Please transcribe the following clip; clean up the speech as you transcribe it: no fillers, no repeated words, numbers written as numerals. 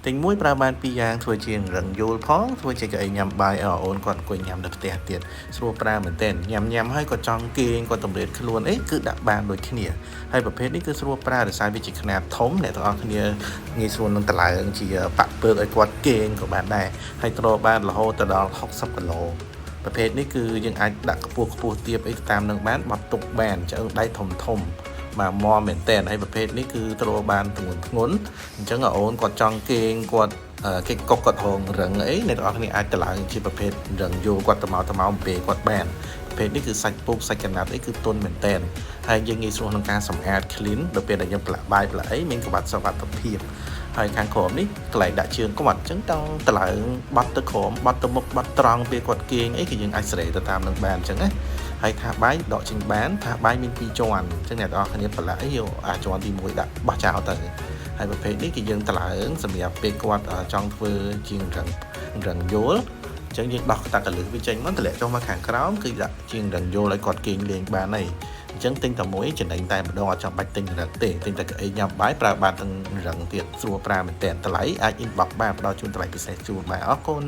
ទាំងមួយប្រើបានពីរយ៉ាងធ្វើជារឹងយល់ផងធ្វើជាកៅអីញ៉ាំបាយឲ្យអូនគាត់អង្គុយញ៉ាំនៅផ្ទះទៀតស្រួលប្រើមែនទែនញ៉ាំហើយគាត់ចង់គេងគាត់តម្រៀតខ្លួនអីគឺដាក់បានដូចគ្នាហើយប្រភេទនេះគឺស្រួលប្រើដោយសារវាជាខ្នាតធំអ្នកទាំងអស់គ្នាងាយស្រួលនឹងតម្លើងជាបាក់ពើកឲ្យគាត់គេងក៏បានដែរហើយទ្របានរហូតដល់60គីឡូប្រភេទនេះគឺយើងអាចដាក់ខ្ពស់ទៀតអីតាមនឹងបានបត់ទុកបានឆ្អឹងដៃធំមកមមែនតើហើយប្រភេទនេះគឺទ្របានធ្ងន់អញ្ចឹងអូនគាត់ចង់គេងគាត់គេកុកគាត់ហងរឹងអីអ្នកនរគ្នាអាចតម្លើងជាប្រភេទរឹងយូរគាត់ទៅមកពេលគាត់បានប្រភេទនេះគឺសាច់ពុកសាច់កណាត់អីគឺទន់មែនតើហើយយើងងាយស្រួលក្នុងការសម្អាត clean ដល់ពេលដែលយើងប្រឡាក់បាយប្រឡាក់អីមានសុវត្ថិភាពហើយខាងក្រោមនេះកន្លែងដាក់ជើងគាត់អញ្ចឹងต้องតម្លើងបត់ទៅក្រោមបត់ទៅមុខបត់ត្រង់ពេលគាត់គេងអីគឺយើងអាចស្រែទៅតាមនឹងបានអញ្ចឹងណាហើយថាបាយដកចេញបានថាបាយមាន2ជាន់អញ្ចឹងអ្នកនរគ្នាប្រឡាក់អីយកជាន់ទី1ដាក់បោះចោលទៅហើយប្រភេទនេះគឺយើងតម្លើងសម្រាប់ពេលគាត់ចង់ធ្វើជាងរឹងយល់អញ្ចឹងយើងដោះតាកលឹះវាចេញមកតម្លាក់ចុះមកខាងក្រោមគឺដាក់ជាងរឹងយល់ឲ្យគាត់គេងលេងបានហើយអញ្ចឹងទិញតែមួយចំណេញតែម្ដងអត់ចាំបាច់ទិញរឹងទេទិញតែកៅអីញ៉ាំបាយប្រើបានទាំងរឹងទៀតស្រួលប្រើមែនតើតម្លៃអាច inbox បានផ្ដល់ជូនតម្លៃពិសេសជូនបាទអរគុណ